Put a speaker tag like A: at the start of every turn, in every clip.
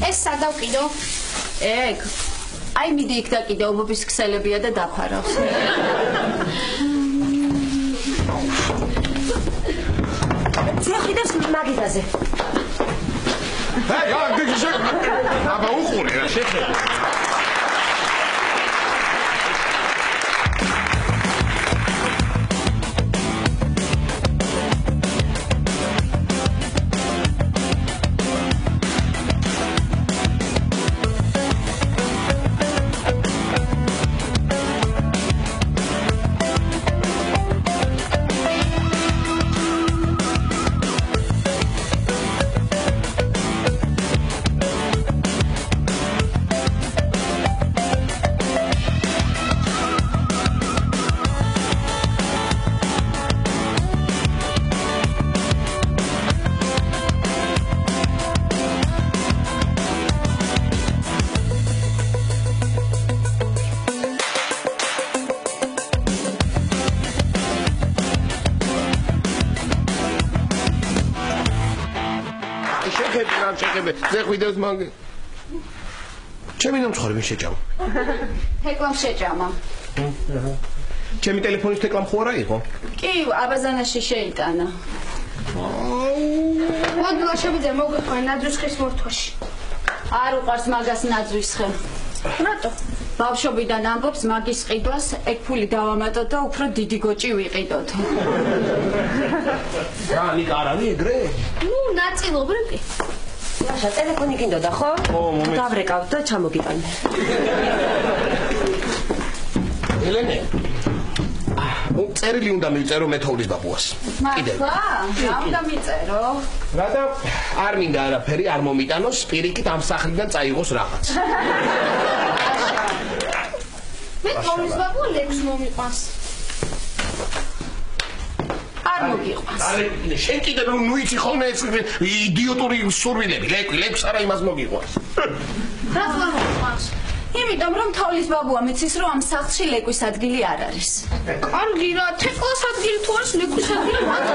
A: ეს სადავკიდო?
B: ეგ. აი მიდი იქ დაკიდე ობობის ქსელებია და დაფარავს.
C: ძიახვიდებს მაგიდაზე.
D: აბა უყურე რა შეხედე. ზეხვიდებს მაგ ჩემი ნამცხვარი ვინ შეჭამა?
B: თეკლამ შეჭამა.
D: ჩემი ტელეფონის თეკლამ ხო არა იყო?
B: კი, აბაზანაში შეიტანა.
A: მოდი ლაშებიძე მოგიყვე ნაძვის ხის მორთვაში.
B: არ უყარს მაგას ნაძვის ხე.
A: რატო?
B: ბავშვობიდან ამბობს მაგის ყიდვას ეგ ფული დავამატოთ და უფრო დიდი გოჭი ვიყიდოთ.
D: რა, ნიკა არ არის ეგრე?
A: ნუ ნაწილობრივ კი.
C: ლაშა ტელეფონი გინდოდა ხო? დავრეკავ და ჩამოგიტანე.
D: ელენე. წერილი უნდა მიწერო მეთოვლის ბაბუას.
B: მართლა? რა უნდა მიწერო?
D: რატო არ მინდა არაფერი არ მომიტანოს, პირიქით ამ სახლიდან წაიღოს რაღაც.
A: მეთოვლის ბაბუა ლექს მომიყვანს.
B: არ მოგიყვანს.
D: შენ კიდე ნუ იცი ხოლმე ეს იდიოტური სურვილები, ლექს არა იმას მოგიყვანს.
A: რა მომიყვანს?
B: იმიტომ რომ თოვლის ბაბუა მიცის რომ ამ სახლში ლეკვის ადგილი არ არის.
A: კარგი რა, თეკლას ადგილი თუ არის ლეკვის ადგილი მარტო.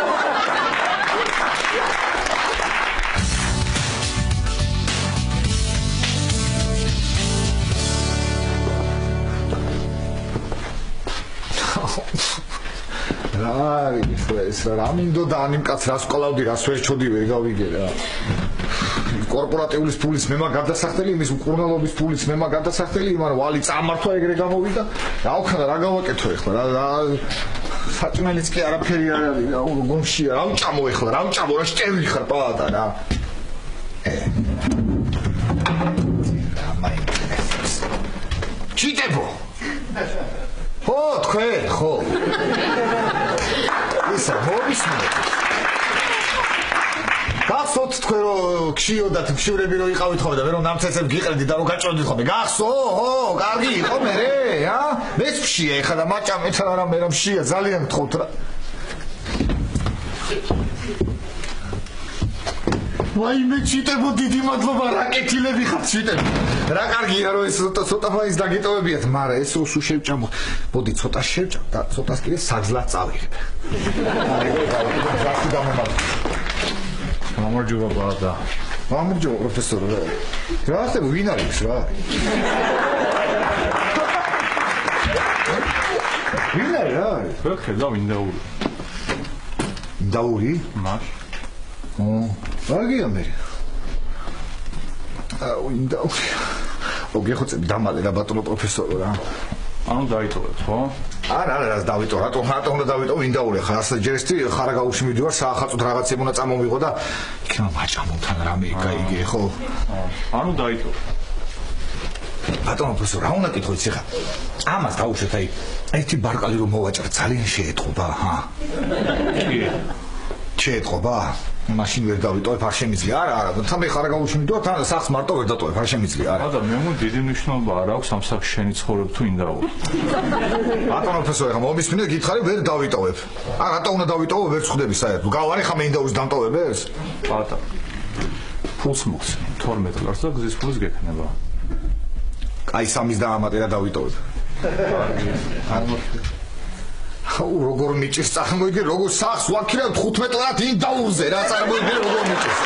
E: რა არის ეს რა მინდოდა ანიმ კაც რას ყოლავდი რას ვერ ჩოდი ვერ გავიგე რა კორპორატიულის ფულიც მე მაგ გადასახდელი იმის მკურნალობის ფულიც მე მაგ გადასახდელი იმან ვალი წამართვა ეგრე გამოვიდა რა ვქნა რა გავაკეთო ეხლა რა საჭმელიც კი არაფერი არ არის რა გონშია რა ვჭამო ეხლა რა ვჭამო რა შტევი ხარ პაატა რა ჩიტებო ხო თქვენ ხო ისა მოვისმენთ გახსოვთ თქვენ რომ ქშიოდათ ქშივრები რომ იყავით ხოლმე და მე რომ ნამცეცებს გიყრდით და რომ გაჭროდით ხოლმე გახსო ხო კარგი იყო მე რა მეც ქშია ეხლა და მაჭამეთ რა მე რომ ქშია ძალიან გთხოვთ რა ვაიმე ჩიტებო დიდი მადლობა რა კეთილები ხართ ჩიტებო რა კარგია რომ ეს ცოტა მაინც დაგიტოვებიათ მაგრამ ეს უსუ შევჭამო მოდი ცოტა შევჭამ და ცოტას კიდე საგზლად წავიღებ ზახი გამომართ გამარჯობა ბადა გამარჯობა პროფესორი რა ხდება ვინ არის რა ვინ არის რა
F: ხედავ ინდაური
E: ინდაური
F: მას
E: ვაგია მე ინდაური ოგეხოცები დამალე რა ბატონო პროფესორო რა
F: ანუ დაიტოვეთ ხო
E: არა რა დავიტო რატო უნდა დავიტო ინდაური ხა ასე ჯერესტი ხარაგაუში მიდივარ საახალწოდ რაღაცები უნდა წამომიღო და იქნება მაჭამოთან რამე გაიგე ხო
F: ანუ დაიტოვეთ
E: ბატონო პროფესორო რა უნდა კითხოთ ხა ამას დაუშვეთ აი ერთი ბარკალი რომ მოვაჭრე ძალიან შეეთყობა ჰა
F: კი
E: შეეთყობა მაშინ ვერ დავიტოვებ არ შემიძლია არა თან მე ხარაგაუში მიდივარ თან სახს მარტო ვერ დატოვებ არ შემიძლია არა
F: და მე დიდი მნიშვნელობა არ აქვს ამ სახში შენი ცხოვრება თუ ინდაური
E: ბატონო პროფესორი ხა მომისმინე გითხარი ვერ დავიტოვებ არა რატო უნდა დავიტოვო ვერ ხვდები საერთოდ გავარი ხა მე ინდაურის დამტოვებებს
F: ბატა ფულს მოგცემ 12 ლარს და გზის ფულს გექნება
E: აი სამის დაამატე რა დავიტოვებ არ მოხდა როგორ მიჭირს წარმოიდგინე როგორ სახს ვაქირავ 15 ლარად ინდაურზე რა წარმოიდგინე როგორ მიჭირს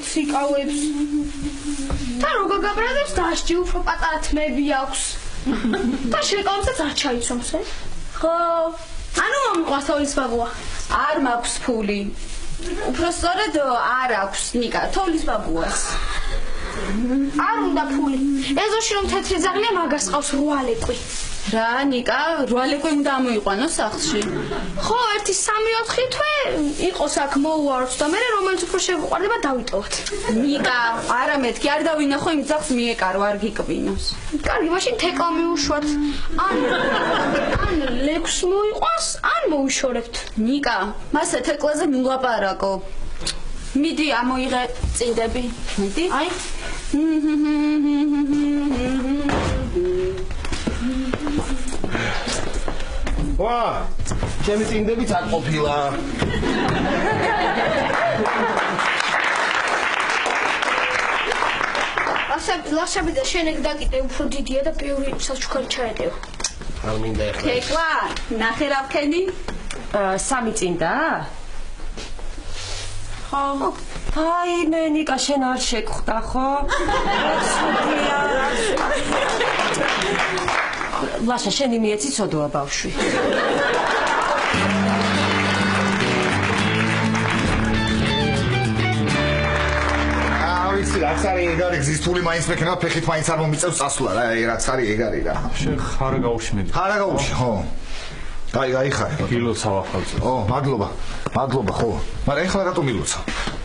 A: ციკავებს. და როგორ გაბრაზებს დასჯი უფრო პატარა თმები აქვს. და შეკავებსაც არ ჩაიცომს, ხო? ანუ მომყვას თოვლის ბაბუა.
B: არ მაქვს ფული. უფრო სწორედ არ აქვს ნიკა თოვლის ბაბუას.
A: არ უნდა ფული. ეზოში რომ თეთრი ძაღლია მაგას ყავს 8 ლეკვი.
B: რა ნიკა 8 ლეკვი უნდა ამოიყვანოს სახლში.
A: ხო, 1-3-4 თვე იყოს აქ მოუაროთ და მე რომელიც უფრო შეგვიყვარდება დავიტოვოთ.
B: ნიკა არა მეთქი არ დავინახო იმ ძაღლს მიეკარო არ გიკვინოს.
A: კარგი, მაშინ თეკლა მივუშვათ. ან ლეკვს მოიყვანს, ან მოვიშორებთ.
B: ნიკა მასე თეკლაზე მულაპარაკო. მიდი ამოიღე წინდები. მიდი.
A: აი
D: ვა, ჩემი წინდებიც არ ყოფილა.
A: ლაშები და შენეგ დაკიდე უფრო დიდია და ბევრი საჩუქარი ჩაეტევ.
D: არ მინდა ეხლა.
B: თეკლა ნახე რა ვქენი?
C: 3 წინდა?
A: ხო.
C: აი მე ნიკა შენ არ შეგხვდა ხო? ლაშა შენი მიეცი ცოდოა ბავშვი.
E: ვიცი რაც არის ეგ არის გზის თული მაინც მექნება ფეხით მაინც არ მომიწევს წასვლა რა რაც არის ეგ არის რა
F: შენ ხარაგაუში მიდი
E: ხარაგაუში ხო გაიხარე
F: გილოცა ვახალწე
E: ო მადლობა ხო მაგრამ ეხლა რატო მილოცა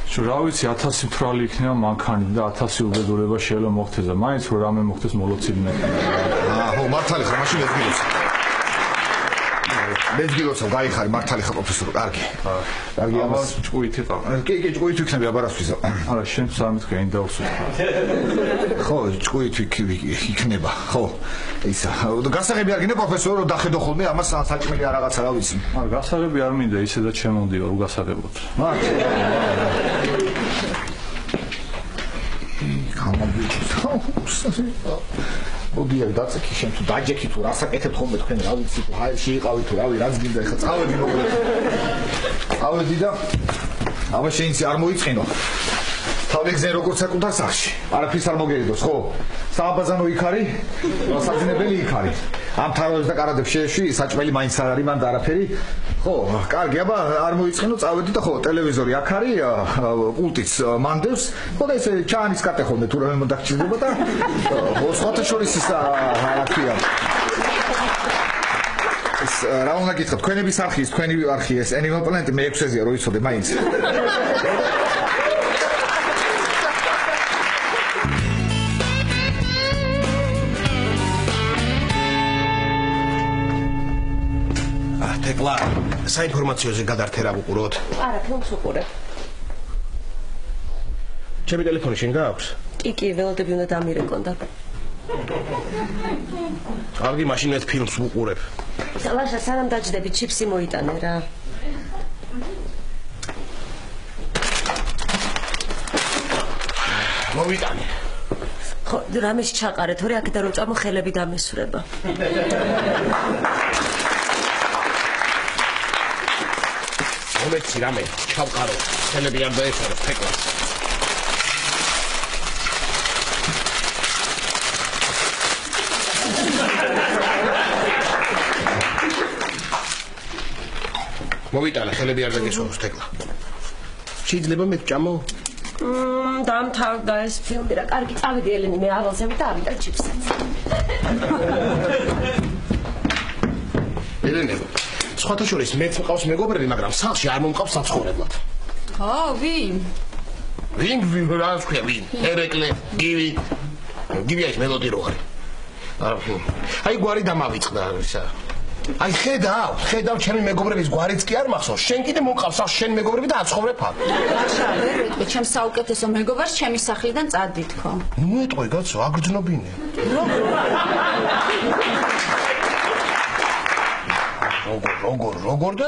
F: შო რა ვიცი 1000 მთვრალი იქნება მანქანი და 1000 უბედურება შეიძლება მოხდეს და მაინც რომ რამე მოხდეს მოლოცილი მექნება
E: ხო მართალი ხარ მაშინ ეს გილოცა მეც გილოცა გაიხარე მართალი ხარ პროფესორო კარგი კარგი ამას
F: ჭკუითი ყავ
E: კი ჭკუით იქნება აბარასთვის
F: არა შენ სამით გეინ დავსვით
E: ხო ჭკუით იქნება ხო ისა გასაღები არ გინდა პროფესორო რომ დახედო ხოლმე ამას საჭმელი არ რაღაცა რა ვიცი
F: არა გასაღები არ მინდა ისედაც შემოვდიო რომ გასაღებოთ მოდიარ დაწექი შენ თუ დაჯექი თუ რასაკეთებ ხოლმე თქვენ რა ვიცი თუ ჰაერში იყავი თუ რავი რაც გინდა ეხლა წავედი მოკლედ წავედი და აბა შენ ისი არ მოიწყინო თავგეგზენ როგორც საკუთარ სახში არაფერს არ მოგერიდოს ხო სააბაზანო იქ არის სასაძინებელი იქ არის ამ თაროებს და კარადებს შეეშვი საჭმელი მაინც არ არის მან და არაფერი ხო კარგი აბა არ მოიწყინო წავედი და ხო ტელევიზორი აქ არის პულტიც მანდევს ხო და ესე ჩაანის კატე ხოლმე თუ რამე მოდაგჭირდება და ხო სხვათა შორის ის არაფერია ეს რა უნდა გითხრა თქვენების არხი ის თქვენი არხი ეს Animal Planet მე 6-ეზეა რო იცოდე მაინც
D: ეკლა საინფორმაციოზე გადართე რა ვუყუროთ?
C: არა, ფილმს ვუყურებ.
D: ჩემი ტელეფონი შენ გააქვს?
C: კი, ველოდები უნდა დამირეკონ და.
D: კარგი, მაშინ მე ფილმს ვუყურებ.
C: ლაშა, სანამ დაჯდები, ჩიფსი მოიტანე რა.
D: მოვიტანე.
C: ხო, რამეში ჩაყარე, თორე აქედან რომ წამო ხელები დამესვრება. მომეცი რამე, ჩავყარო, ხელები არ დაეშოროს თეკლას. მოვიტანე, ხელები არ დაგეშოროს თეკლა. შეიძლება მე ვჭამო? დამთავრდა ეს ფილმი რა, კარგი, წავედი ელენი, მე ავალზები და ავიტან ჩიფსებს.
D: ელენე, სხვათა შორის მეც მყავს მეგობრები, მაგრამ სახლში არ მომყავს საცხოვრებლად.
B: ხო, ვინ?
D: ვინ რა თქვია, ვინ? ერეკლე, გივი. გივი არის მელოდი რო არის. აი გვარი დამავიწყდა ისა. აი ხედავ ჩემი მეგობრების გვარიც კი არ მახსოვს. შენ კიდე მომყავს სახლში შენ მეგობრები და აცხოვრებ აქ.
B: ლაშა, ვერ ვიტყვი, ჩემს საუკეთესო მეგობარს ჩემი სახლიდან წადი თქო.
D: ნუ ეტყვი კაცო, აგრძნობინე. როგორ და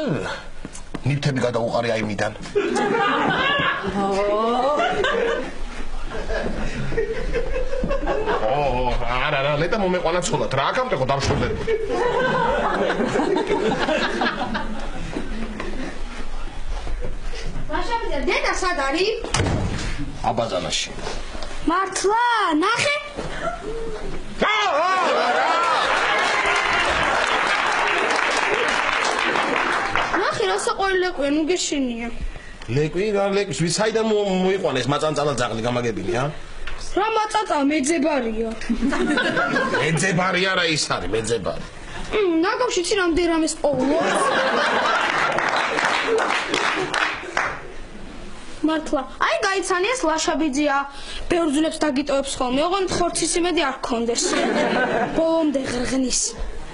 D: ნიფთები გადაუყარი აიმიდან. არა, ლეტა მომეყვანა ცოლად. რა აკამტეხო დამშორდები.
A: მაშავიდა დედა სად არის?
D: აბაზანაში.
A: მართლა, ნახე. ნახე, რა საყვარელი ლეკვია, ნუ გეშინია.
D: ლეკვი, რა ლეკვის, ვისაიდან მოიყვანეს მაწანწალა ძაღლი გამაგებინი, ა?
A: რა მაწაწა მეძებარია.
D: მეძებარი არა ის არის, მეძებარი.
A: ნაგავში ცი რამდენ რამეს პოულობს. მართლა, აი გაიცანიეს ლაშაბიძია, ბევრ ძვლებს დაგიტოვებს ხოლმე, ოღონდ ხორცის იმედი არ გქონდეს. ბოლომდე ღრღნის.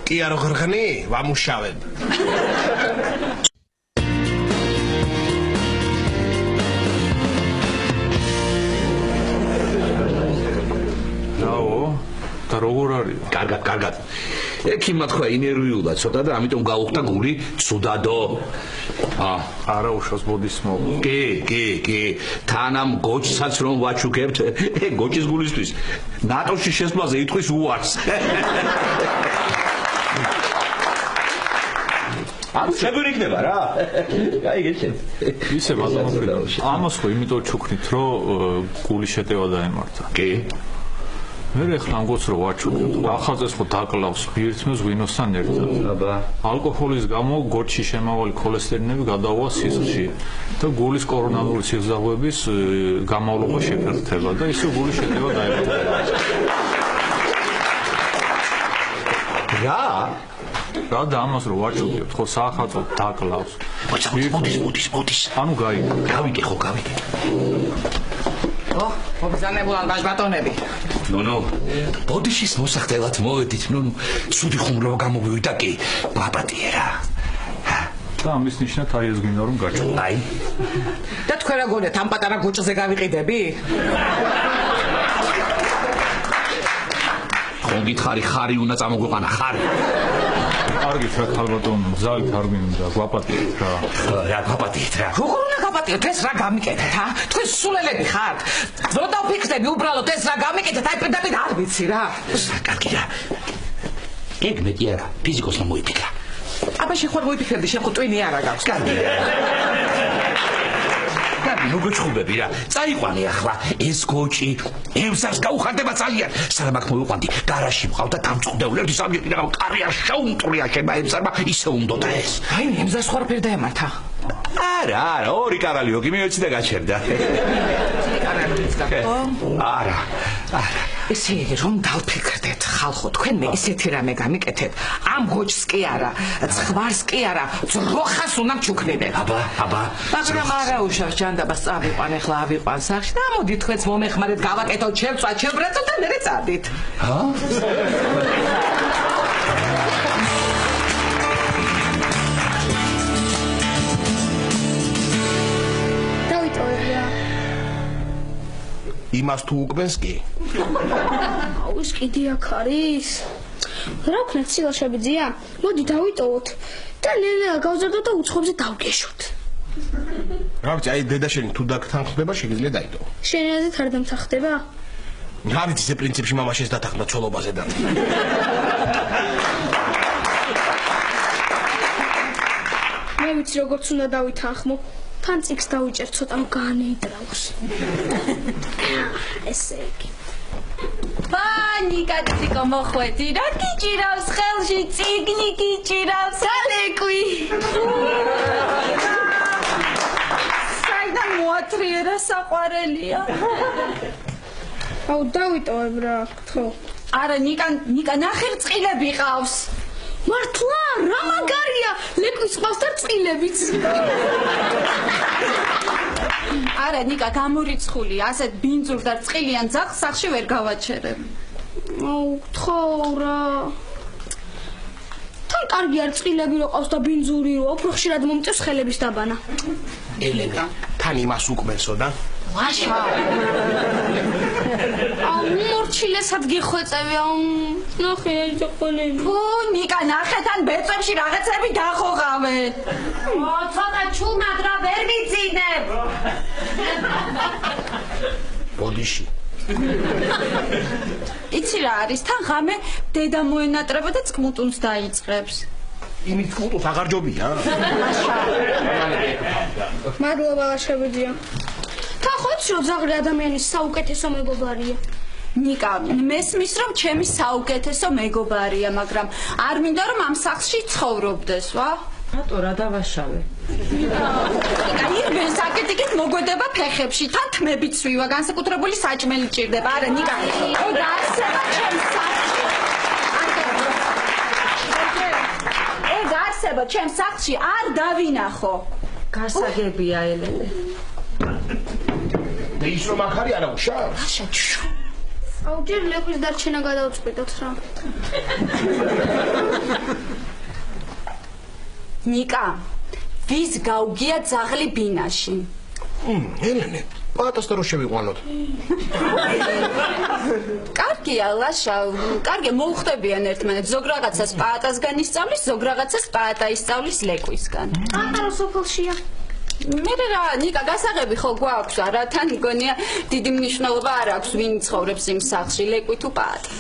D: კი არ ღრღნი, ვამუშავებ.
G: და როგორ არის?
H: კარგად. ექიმმა თქვა ინერვიულად ცოტა და ამიტომ გაუხდა გული ცუდადო.
G: არა უშავს ბოდის მოვა.
H: კი. თანამ გოჩსაც რომ ვაჩუქებთ, გოჩის გულისთვის ნატოში შესვლაზე იტყვის უარს. ამ შეგვი იქნება რა. აი გეჩენ.
G: ისე მაგალითად ამას ხო იმიტომ ჩუქნით, რომ გული შეტევა დაემართა.
H: კი.
G: მე ხლა ამგოც რო ვაჩუქებ, ახალწელს ხო დაკლავს ბირთმეს ღვინოსთან ერთად.
H: აბა.
G: ალკოჰოლის გამო გოჩში შემავალი ქოლესტერინები გადავა სისხლში და გულის კორონალური სიღრმეების გამავლობა შეფერხდება და ისე გულის შეტევა დაემართა. რა და ამას რო ვაჩუქებთ, ხო საახალწლო დაკლავს.
H: მოდის.
G: ანუ
H: გავიგე.
B: მოგზანებულან ბაჟბატონები.
H: ნუ ბოდიშის მოსახდელად მოვედით, ნუ ცუდი ხუმრობა გამოგვივიდა კი ბაბატია რა.
G: და ამის ნიშნად აი ეს გინდა რომ გაჩვენო.
H: აი
B: და თქვენ რა გონიათ ამ პატარა გოჭზე გავიყიდები?
H: ხომ გითხარი ხარი უნდა წამოგვიყანა ხარი.
G: კარგით რა ხალბატონო, ზალით არ გვინდა გვაპატიეთ რა.
H: რა გვაპატიეთ რა.
B: როგორ უნდა გავაპატიოთ ეს რა გამიკეთეთ, ა? თქვენ სულელები ხართ. რო დავფიქრდები უბრალოდ ეს რა გამიკეთეთ, აი პირდაპირ არ ვიცი რა.
H: კარგია. ეგ მეტი არა, ფიზიკოსმა მოიფიქრა.
B: აბაში ხوار მოიფიქრდი, შენ ხო ტვინი არა გაქვს.
H: კარგი, ნუ გეჩხუბები რა. წაიყვანე ახლა ეს გოჭი. ემსას გაუხარდება ძალიან. სანამ აქ მოვიყვანდი, გარაჟში მყავდა დამწყდეულები სამჯერ და კარიერა შეუმტრია შემა ემსარმა ისე უნდოდა ეს.
B: აი ემსას ხوار ფერ დაემართა.
H: არა, ორი კარალიო კი მეოცი და გაჩერდა. არა.
B: ესე იგი რომ დავფიქრდეთ ხალხო, თქვენ მე ისეთი რამე გამიკეთეთ, ამ გოჭს კი არა, ცხვარს კი არა, ძროხას უნდა ჩუქნებენ.
H: აბა.
B: მაგრამ არა უშავს ჯანდაბას წავიყვან, ახლა ავიყვან სახში და მოდი თქვენც მომეხმარეთ, გავაკეთოთ შევბრაწოთ და მერე წადით.
D: იმას თუ უკბენს კი?
A: აუს კიდე აქ არის. რა ვქნათ სილაშაბიძია? მოდი დავიტოვოთ და ნელა გავზარდოთ და უცხოებზე დავგეშოთ.
D: რა ვიცი, აი დედა შენი თუ დაგთანხმდება, შეგიძლია დაიტოვო.
A: შენი აზრით არ დამთანხმდება?
D: რა ვიცი, ეს პრინციპში მამაშენს დათანხმდა ცოლობაზე და.
A: მე ვიცი როგორც უნდა დავითანხმო. თან წიგს დავიჭერ ცოტა რომ განეიდრაოს. ესე იგი.
I: პანიკა ციკო მოხვედი, რა გიჭირავს ხელში წიგნი გიჭირავს, ალეკვი. საიდან მოათრიერა საყვარელია.
A: აუ დავიტოვებ რა, ხო.
I: არა, ნიკა ნახე წყილები ყავს.
A: მართლა რა მაგარია, ლეკვის ყავს და წყილებიც.
I: არა, ნიკა გამორიცხული, ასეთ ბინძურ და წყილიან ძაღლს სახში ვერ გავაჩერებ.
A: აუ, თხოვრა. თან კარგი არ წყილები რო ყავს და ბინძური რო, უფრო ხშირად მომწევს ხელების დაბანა.
D: ელენე, თან იმას უკბენსო და?
I: ვაშა.
A: აუ, მორჩილესად გიხვეწევი, აუ, ნახე ჯოყოლები.
I: ნიკა ნახე თან ბეწვებში რაღაცები დახოღავე.
J: ცოტა ჩუმადრა ვერ ვიცინებ.
D: ბოდიში.
I: იცი რა არის, თან ღამე დედა მოენატრება და წკმუტუნს დაიწყებს.
D: იმით კულტუს აღარ ჯობია.
A: მადლობა ლაშაბიძია. თა ხოც რომ ზაღრი ადამიანის საუკეთესო მეგობარია.
I: ნიკა, მესმის რომ ჩემი საუკეთესო მეგობარია, მაგრამ არ მინდა რომ ამ სახლში ცხოვრობდეს, ვა?
C: რატო რა დავაშავე?
I: ნიკა, ირბენ საკეთიკით მოგვედება ფეხებში, თან თმები ცვივა, განსაკუთრებული საჭმელი ჭირდება. არა, ნიკა, ეგ არსება ჩემს სახლში. ეგ არსება ჩემს სახლში არ დავინახო.
C: გასაგებია, ელენე.
D: და ის რომ აქ არის არა უშავ?
A: აუ ჯერ ლეკვრის დარჩენა გადავწყვიტოთ რა.
I: ნიკა, ვის გაუგია ძაღლი ბინაში?
D: ელენე, პატას და რო შევიყვანოთ.
I: კარგია, ლაშა, კარგია, მოუხდებიან ერთმანეთს. ზოგ რაღაცას პატასგან ისწავლის, ზოგ რაღაცას პატა ისწავლის ლეკვისგან.
A: პატარა სოფელშია.
I: მე რა, ნიკა, გასაღები ხო გვაქვს, არა, თან მგონია დიდი მნიშვნელობა არ აქვს, ვინ ცხოვრობს იმ სახლში, ლეკვი თუ პატა.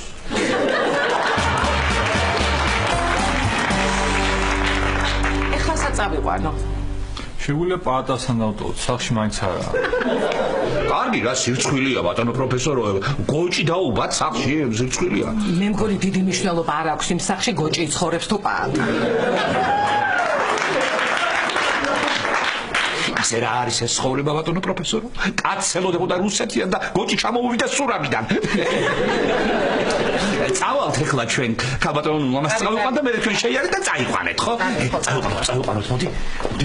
B: ეხლა წავიყვანო.
G: შეგვიძლია პატასთან დავტოვოთ, სახლში მაინც არა.
H: კარგი რა სირცხვილია ბატონო პროფესორო, გოჭი დაუბათ სახლში, სირცხვილია.
B: მე მგონი დიდი მნიშვნელობა არ აქვს იმ სახლში გოჭი ცხოვრობს თუ პატა.
H: ასე რა არის ეს ცხოვრება ბატონო პროფესორო? კაცს ელოდებოდა რუსეთიდან და გოჭი ჩამოვიდა სურამიდან. წავალთ ეხლა ჩვენ ქალბატონო მამას წავიყვან და მე თქვენ შეიარეთ და წაიყვანეთ, ხო? წაიყვანოთ, მოდი.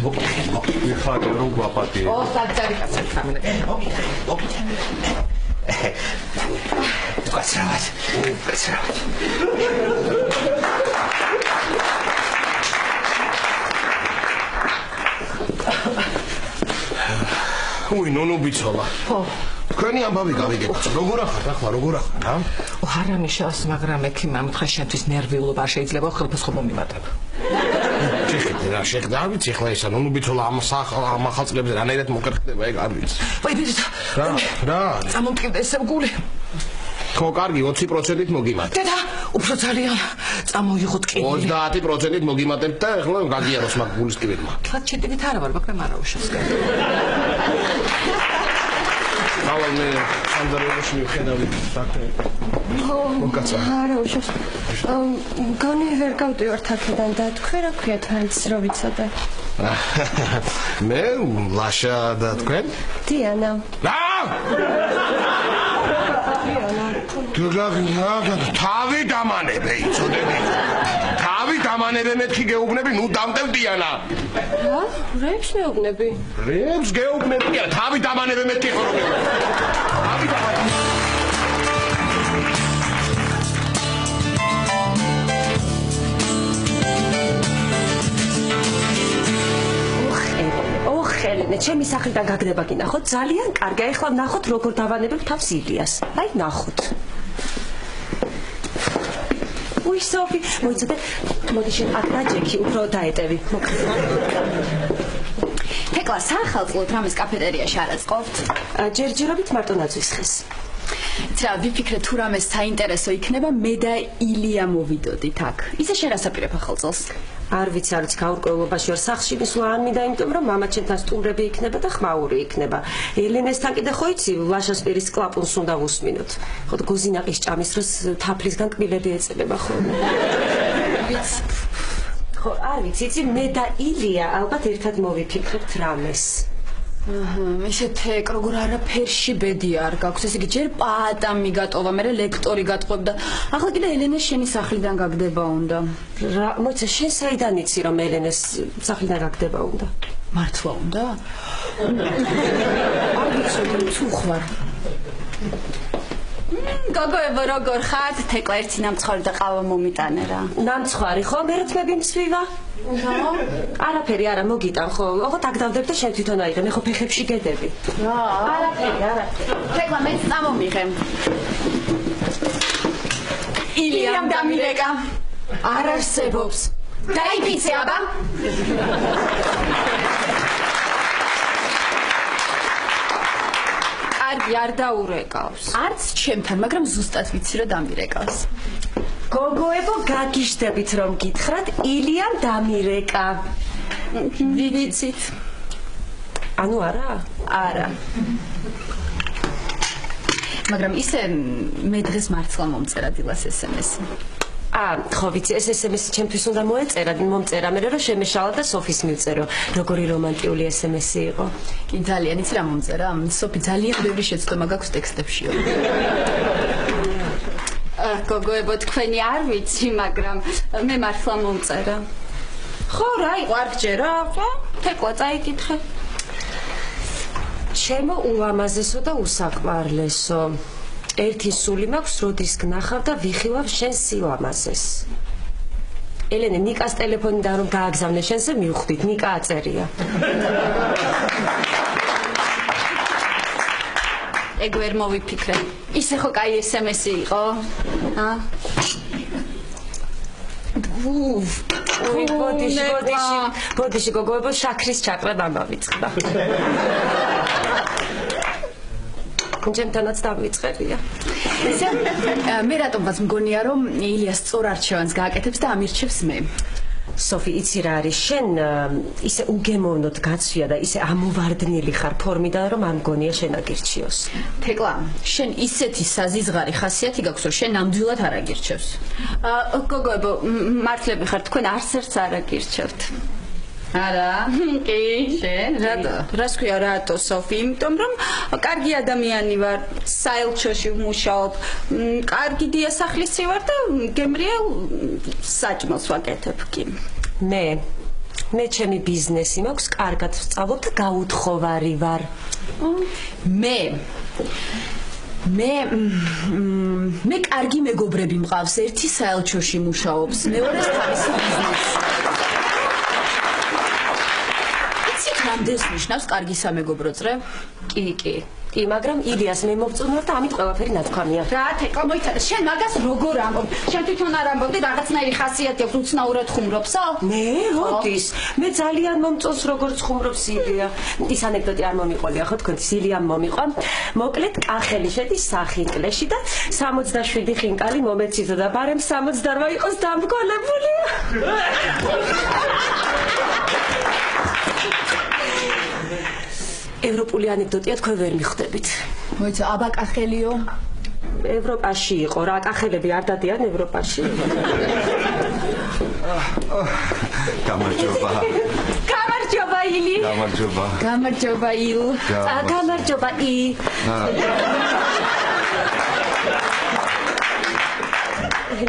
H: მოდი.
G: ხარ რო გვაპატიე.
B: ო, საერთოდ
H: გასრავად.
D: უი, ნონო ბიცოლა.
B: ხო.
D: თქვენი ამბავი გავიგებთ. როგორ ახართ ახლა, როგორ ახართ, ა?
B: არა მიშას, მაგრამ ექიმ ამ დღეს შენთვის ნერვიულობა არ შეიძლება ხელფასხო მომიმატებ.
D: შეხედე რა, შეხედე, არ ვიცი ახლა ისა, ნონო ბიცოლა ამ ახალწლებზე რანაირად მოკერხდება, ეგ არ ვიცი.
B: ვაი, ბიჭო.
D: რა?
B: წამომტკივდა ესე გული.
D: ხო, კარგი, 20%-ით მოგიმატებ.
B: დედა, უფრო ძალიან წამოიღოთ კიდე.
D: 30%-ით მოგიმატებ და ახლა გაგიაროს მაგ გულის ტკივილმა.
B: თქვათ ჩიტივით არა ვარ, მაგრამ არა უშავს.
D: ავალ მე სანდაროში მივხედავდი საქმე. მოგკაცა.
C: არა უშავს. გონი ვერ გავდივართ აქედან და თქვენ რა ქვიათ მაინც რო ვიცოდე.
D: მე ლაშა და თქვენ?
C: დიანა.
D: რა? თავი დამანებე, იცოდები. თავი დამანებე მეთქი გეუბნები, ნუ დამტევ დიანა.
C: რა? რებს მეუბნები?
D: რებს გეუბნები, თავი დამანებე მეთქი ხო რომ გეუბნები. თავი დამანებე.
C: ელენე, ჩემი სახლიდან გაგდება გინახოთ, ძალიან კარგია. ეხლა ნახოთ როგორ დავანებებ თავს ილიას. აი, ნახოთ. უი, სოფი, მოიცადე, მოდი შენ აქ დაჯექი, უფრო დაეტევი.
I: თეკლა, საახალწლოდ რამეს კაფეტერიაში არ აწყობთ?
C: ჯერჯერობით მარტო ნაძვის ხეს.
I: იცი რა, ვიფიქრე თუ რამეს საინტერესო იქნება, მე და ილია მოვიდოდით აქ. ისე შენ რას აპირებ ახალწელს?
C: არ ვიცი, გაურკვევლობაში ვარ, სახლში მისვლა არ მინდა, იმიტომ რომ მამაჩემთან სტუმრები იქნება და ხმაური იქნება. ელენესთან კიდე ხო იცი, ლაშას პირის კლაპუნს უნდა ვუსმინოთ. ხო, გოზინაყის ჭამის დროს თაფლისგან კბილები ეწებება ხოლმე. ხო, არ ვიცი, იცი, მე და ილია ალბათ ერთად მოვიფიქრებთ რამეს.
I: მე შეთეკ როგორ არაფერში ბედი არ გაქვს, ესე იგი ჯერ პატა მიგატოვა, მე ლექტორი გატყვევდა. ახლა კიდე ელენეს შენი სახლიდან გაგდება უნდა.
C: რა, მოიცა, შენ საიდან იცი რომ ელენეს სახლიდან გაგდება უნდა?
I: მართლა უნდა? არ ვიცოდი, თუ ხარ. გოგოებო, როგორ ხართ? თეკლა ერთი ნამცხვარი და ყავა მომიტანე რა.
C: ნამცხვარი ხო? მე რთმები მსვივა? არაფერი არა მოგიტან ხო? ოღონდ აქ დავდებ და შენ თვითონ აიღე, მე ხო ფეხებში გედები. არაფერი.
I: თეკლა მეც წამომიღე. ილიამ დამირეკა. არ არსებობს. დაიფიცე აბა. კარგი, არ დაურეკავს. არც ჩემთან, მაგრამ ზუსტად ვიცი რომ დამირეკავს.
C: გოგოებო, გაგიჟდებით რომ გითხრათ, ილიამ დამირეკა.
I: ვიცით.
C: ანუ არა?
I: არა. მაგრამ ისე მე დღეს მართლა მომწერა დილას SMS-ი.
C: ხო ვიცი, ეს SMS-ი ჩემთვის უნდა მოეწერა, მომწერა მე რომ შემეშალა და სოფის მივწერო. როგორი რომანტიული SMS-ი იყო.
I: კი ძალიან იცი რა მომწერა? სოფი ძალიან ბევრი შეცდომა გაქვს ტექსტებშიო. გოგოებო, თქვენი არ ვიცი, მაგრამ მე მართლა მომწერა. ხო, რა იყო არ გჯერა? ხო? თეკლა წაიკითხე. ჩემო ულამაზესო და უსაყვარლესო. ერთი სული მაქვს, როდის გნახავ და ვიხილავ შენ სილამაზეს. ელენე, ნიკას ტელეფონიდან რომ გააგზავნე შენზე მივხვდით, ნიკა აწერია. ეგ ვერ მოვიფიქრე. ისე ხო კაი SMS-ი იყო? ბოდიში გოგოებო, შაქრის ჩაყრა დამავიწყდა. ჩემთანაც დავიწყებია. ესე მე რატომღაც მგონია რომ ილიას სწორ არჩევანს გააკეთებს და ამირჩევს მე. სოფი, იცი რა არის, შენ ისე უგემოვნოდ გაცვია და ისე ამოვარდნილი ხარ ფორმიდან რომ არ მგონია შენ აგირჩიოს. თეკლა, შენ ისეთი საზიზღარი ხასიათი გაქვს რომ შენ ნამდვილად არ აგირჩევს. გოგოებო, მართლები ხარ, თქვენ არც ერთს არ აგირჩევთ. არა, კი, შენ რას ქვია რატო სოფი? იმიტომ რომ კარგი ადამიანი ვარ, საელჩოში ვმუშაობ, კარგი დიასახლისი ვარ და გემრიელ საჭმელს ვაკეთებ კი. მე ჩემი ბიზნესი მაქვს, კარგად ვსწავლობ და გაუთხოვარი ვარ. მე კარგი მეგობრები მყავს, ერთი საელჩოში მუშაობს, მეორეს თავისი ბიზნესი. რამდენს ნიშნავს კარგი სამეგობრო წრე? კი, მაგრამ ილიას მე მოვწუნვარ და ამით ყველაფერი ნათქვამია. რა, თეკლა მოიცადე, შენ მაგას როგორ ამბობ? შენ თვითონ არ ამბობდი, რაღაცნაირი ხასიათი აქვს, უცნაურად ხუმრობსო? მე, როდის? მე ძალიან მომწონს როგორც ხუმრობს ილია. ის ანეკდოტი არ მომიყოლია, ხო თქვენ ილიამ მომიყვა. მოკლედ, კახელი შედის სახინკლეში და 67 ხინკალი მომეციდო და ბარემ 68 იყოს დამგონებული. ევროპული ანეკდოტია, თქვენ ვერ მიხვდებით. მოიცა, აბა კახელიო? ევროპაში იყო, რა კახელები არ დადიან ევროპაში?
F: გამარჯობა.
C: გამარჯობა ილი.
F: გამარჯობა.
C: გამარჯობა ილ. გამარჯობა ი.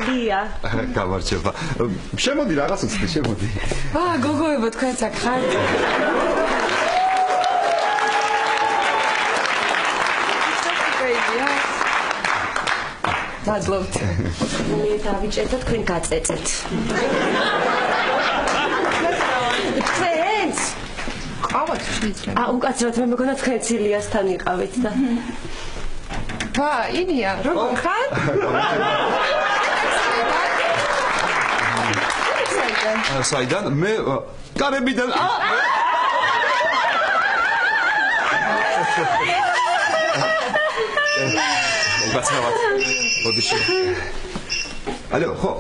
C: ლია.
F: გამარჯობა. შემოდი რაღაც უცდი, შემოდი.
I: გოგოებო, თქვენც აქ ხარ? მადლობთ. მე დავიჭერ და თქვენ გაწეწეთ. თქვენს? ყავთ შეიძლება. უკაცრავად მე მეგონა თქვენც ილიასთან იყავით და. ილია, როგორ ხარ?
F: საიდან? მე კარებიდან. უკაცრავად. ბოდიში. ალო, ხო.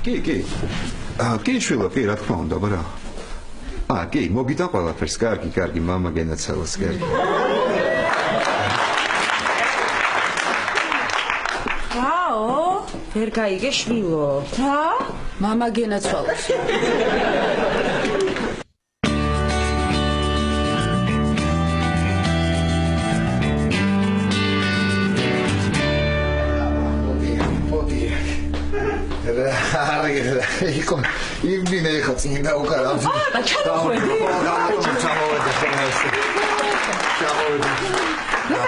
F: კი. კი, შვილო, კი, რა თქმა უნდა, ბრა. კი, მოგიტან ყველაფერს, კარგი, მამა გენაცალოს, კარგი.
C: ვერ გაიგე შვილო.
I: რა? მამა გენაცვალოს.
E: იყო იმდინე ხა წინდა უკარა. ჩამოვედი.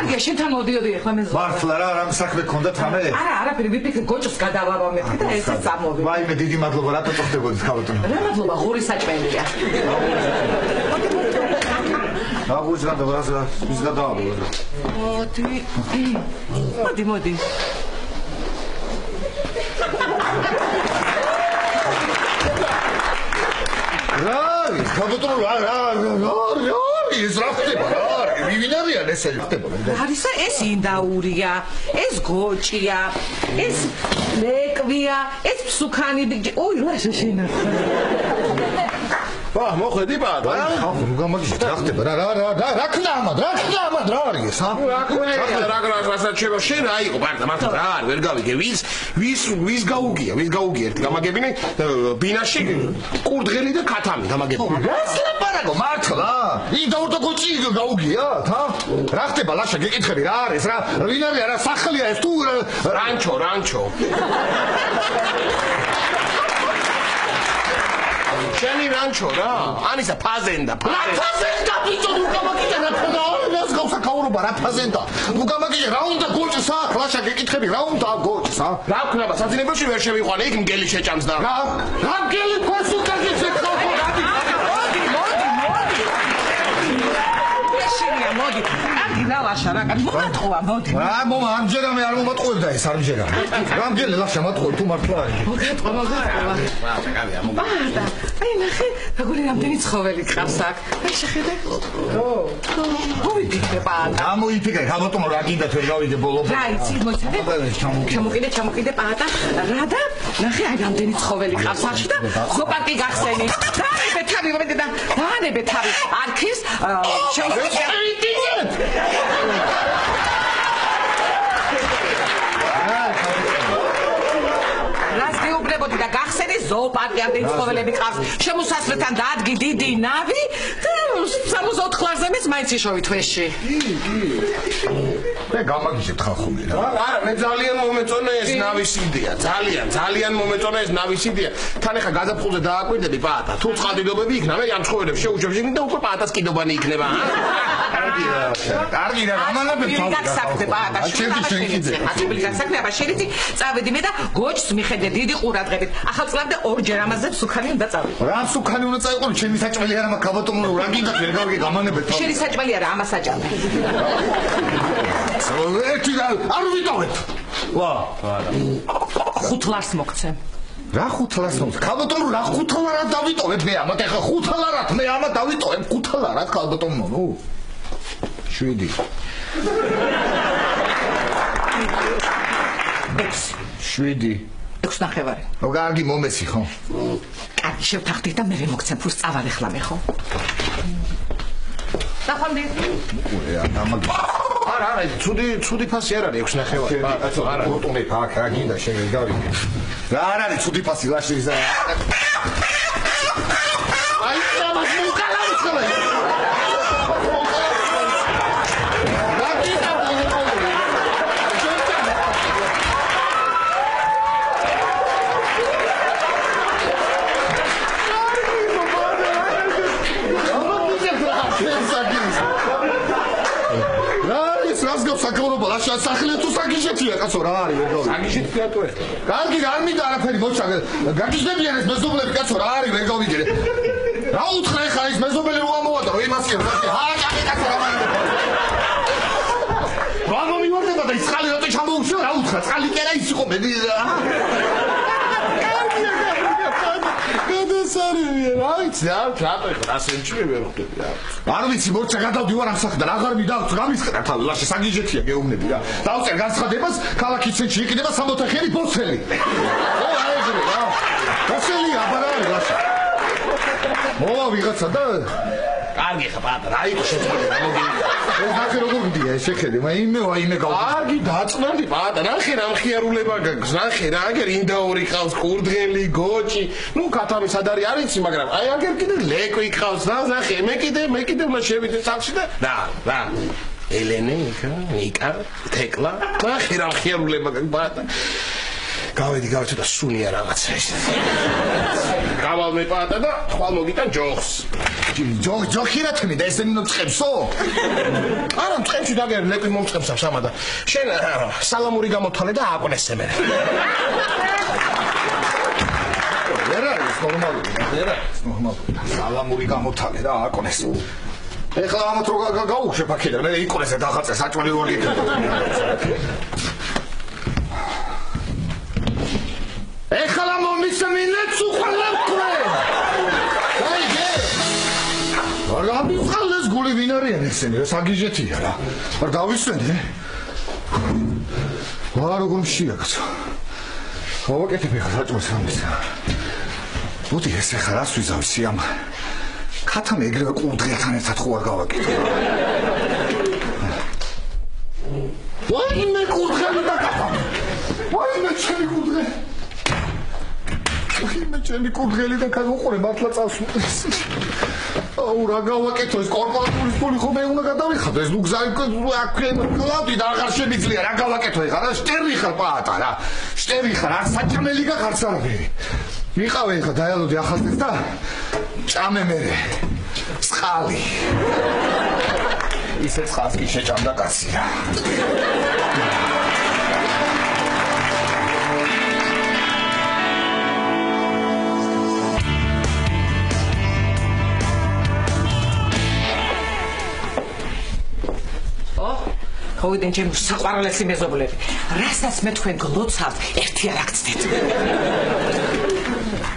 B: რა შენთან მოდიოდი ახლა მე
E: მართლა რა რამ საქმე გქონდა თამე?
B: არაფერი ვიფიქრე გოჭოს გადავაბამე და ესეც ამოვიდა.
E: ვაიმე დიდი მადლობა რატო წახდებოდით ხალხო?
B: რა მადლობა ღური საჭმელია.
E: აგუზრა და ბრაზა ის გადავაბო.
B: მოდი.
E: რა ის ხალხო რა ის რა ხდება რა ვივინარიან ესე ხდება
B: არის ეს ინდაურია ეს გოჭია ეს მეკვია ეს ფსუქანი ოი რა შეშინახა
D: მოხედი პატა.
E: ნუ გამაგიჟეთ, რა ხდება? რა ქნა ამად? რა არის ა?
D: რასაც შევა შენ რა იყო პატა, მართლა რა არის, ვერ გავიგე. ვის გაუგია ერთი გამაგებინე ბინაში კურდღელი და ქათამი გამაგებინე.
E: რას ლაპარაკო მართლა? იდაურტო კოჭი გაუგიათ, ა? რა ხდება ლაშა გეკითხები რა არის რა? ვინ არის რა სახლია ეს თუ
D: რანჩო. შენი რანჩო რა? ანისა ფაზენდა.
E: ფაზენდა ბიჭო ნუ გამაგიჟე რა ფაზენდას გავსაკაურობა რა ფაზენდა. ნუ გამაგიჟე რა უნდა გოჭს აქ ლაშა გეკითხები რა უნდა გოჭს ა?
D: რა ვქნება საძინებელში ვერ შევიყვანე იქ მგელი შეჭამს და
E: რა მგელი ფას უკაზე შეხალხო რა
B: მოდი. კარგი და ლაშა რა, მომატყუა, მოდი.
E: მომა ამჯერამე არ მომატყუებდა ეს ამჯერა. რა მგელი ლაშა მატყუებ თუ მართლა არის.
B: მოგატყუა.
D: კავია, მოგა.
B: აი ნახე, როგორი რამდენი ცხოველი ყავს აქ. აი შეხედე. მოიფიქრე პატა.
E: მოიფიქრე, ხაბატონო რა გინდა თქვენ გავიდე ბოლო.
B: რა იცი, მოიცადე. ჩამოკიდე პატა. რა და ნახე, აი რამდენი ცხოველი ყავს ახში და ზოპარკი გახსენი. დაანებე თავი. არქის რას გეუბნებოდი და გახსენი ზოოპარკი ამდენი ცხოველები ყავს შემოსასვლელთან დადგი დიდი ნავი და 64 ლარზემის მაინც იშოვი თვეში
E: მე გამაგიჟებთ ხალხური რა
D: არა მე ძალიან მომეწონა ეს ნავის იდეა ძალიან მომეწონა ეს ნავის იდეა თან ახლა გაზაფხულზე დააკვირდები პატა თუ წყალდიდობები იქნა მე ამ ცხოველებს შეუჩევში და უკვე პატას კიდობანი იქნება
E: კარგი რა გამანაბებ თავი
B: გასაკეთე პატა გასაკეთება შეიძლება წავედი მე და გოჩს მიხედე დიდი ყურადღებით ახალწლამდე ორჯერ ამაზე სუქანი უნდა წავიდე
E: რა სუქანი უნდა წაიყვანო ჩემი საჭმელი არა მაქვს ხაბატონო რა გინდა ვერ გავიგე გამანებებ თავი
B: შენი საჭმელი არა ამას აჭამე
E: ერთი არ ვიტოვებ ვა
B: 5 ლარს მოგცემ
E: რა 5 ლარს მოგცემ ხაბატონო რა 5 ლარად დავიტოვებ მე ამათ ეხა 5 ლარად მე ამათ დავიტოვებ 5 ლარად ხაბატონო ნუ 7
B: 6 ნახევარი.
E: კარგი მომეცი ხო?
B: კარგი შევთანხმდით და მე მოგცემ ფულს წავალ ახლა მე ხო? დახამდე.
D: არა, ცუდი ფასი არ არის 6 ნახევარი.
E: არა, როტუნე აქ რა გინდა შეგავიგე. რა არ არის ცუდი ფასი ლაში ისა. აი, ამას მოკალავს ხოლმე. საკაურობა ლაშა სახლია თუ საგიჟეთია კაცო რა არის ვერ გავიგე
D: საგიჟეთია თუ ეხლა
E: კარგი არ მინდა არაფერი მოჩა გაგიჟდებიან ეს მეზობლები კაცო რა არის ვერ გავიგე რა უთხრა ეხლა ეს მეზობელი რო ამოვადა რო იმასია ჰაჭაკი კაცო რა მომივარდება და ის წყალი რატო ჩამოუშვა რა უთხრა წყალი კი არა ის იყო მე არ ვიცი მოცა გადავდივარ ამ სახლიდან აღარ მიდავრ გამისყრა თავი ლაშა საგიჟეთია გეუბნები რა დავწერ განცხადებას ქალაქის ცენტრში იყიდება 60-ხელი ბოსელი ო აიგრე რა ბოსელი აბარარი ლაშა მოვა ვიღაცა და კარგი ხა პატა რა იყო შეწყვეტი რა მოგინა ეს ნახე როგორ მიდია ეს შეხედე მე გაუ
D: კარგი დაწნანდი პატა ნახე რა მხიარულება გაქვს ნახე რა აგერ ინდაური ყავს კურდღელი გოჭი ნუ ქათამი სად არის მაგრამ აი აგერ კიდე ლეკვი ყავს და ნახე მე კიდე უნდა შევიდე სახლში და რა ელენე ნიკა თეკლა ნახე რა მხიარულება გაქვს პატა გავედი და სუნია რაღაცა ეს გავალ მე პატა და ხვალ მოგიტან ჯოხს
E: ჯოხი რა თქმი და ესე მინო წხებსო?
D: არა წხებში დაგერ ლეკვი მომწხებს ამსამა და შენ სალამური გამოთვალე და ააკვნესე მე
E: ვერ არის ნორმალური სალამური გამოთვალე და ააკვნესე ეხლა ამათ რო გაუხშებ აქედან მე იყვნესე დახაწე საჭმელი ვარ გიქნა ეხლა მომისმინეთ უხალავ თქვენ რა მიყალეს გული ვინ არიან ესენი რა საგიჟეთია რა არ დავისვენე ვა როგორ მშია კაცო გავაკეთებ ახლა საჭმელს ამის მოდი ეს ახლა რას ვიზავსი ამ ხათამ ეგრევე კურდღელთან ერთად ხო არ გავაკეთე. ვაიმე კურდღელი დაკავა. ვაიმე ჩემი კურდღელი. ვაიმე ჩემი კურდღელი და გადაუყურე მართლა წავსვდეს. აუ რა გავაკეთო ეს კორპორატული ფული ხომ მე უნდა გადავიხადო ეს ნუ გზავი კლავდი და აღარ შემიძლია რა გავაკეთო ეხლა რა შტერი ხარ პატარა შტერი ხარ არ საჭამელი გახარც არაფერი ვიყავე ეხლა დაელოდი ახალწელს და ჭამე მერე წყალი ისე წყალს კი შეჭამდა კაცი რა
B: ხოიდან ჩემ საყვარლესი მეზობლები რასაც მე თქვენ გლოცავთ ერთი არ აქცდეთ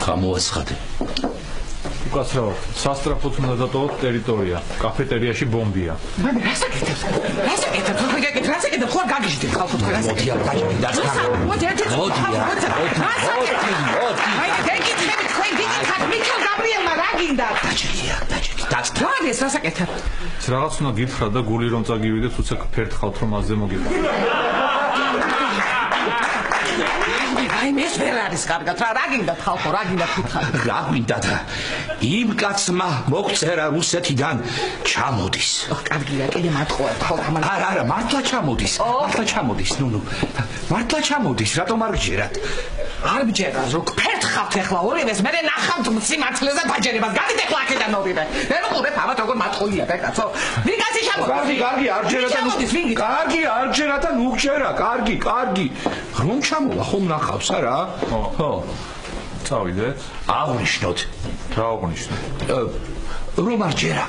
H: გამოაცხადე
G: უკაცრავად სასტრაფოდ უნდა დატოვოთ ტერიტორია კაფეტერიაში ბომბია
B: მაგრამ რასაკეთებს რასაკეთებ ხო გაგიჟდეთ ხალხო თქვენ
H: მოდი არ გაჭირი
B: აი დაგიჭირეთ თქვენ გიგიხართ მიქელ გაბრიელმა რა გინდა
H: დაჭირია
B: ეს რასაკეთებ
G: რაღაც უნდა გითხრა და გული რომ წაგივიდეთ თუცა ფერთხავთ რომ ასე მოგიყვანო
B: აი ეს ვერ არის კარგად რა გინდა ხალხო რა გინდა თქვენ
H: რა გვინდა და იმ კაცმა მოგწერა რუსეთიდან ჩამოდის
B: კარგია კიდე მათხოვეთ ხო
H: არა მართლა ჩამოდის ნუ მართლა ჩამოდის რატომ არ გჯერათ
B: არ გჯერა რო ფერთხავთ ეხლა ორივეს მე ნახავთ სიმართლეზე დაჯერებას გადით ეხლა აქედან ორივე მე ვიყურებ ამათ როგორ მათხოვია და კაცო ვინ კაცი ჩამოდის
H: კარგი არ ჯერა და კარგი არ ჯერა და ნუ გჯერა კარგი რომ ჩამოვა ხომ ნახავს არა
G: ხო წავიდეთ
H: აღნიშნოთ
G: რა აღნიშნოთ
H: რომ არ ჯერა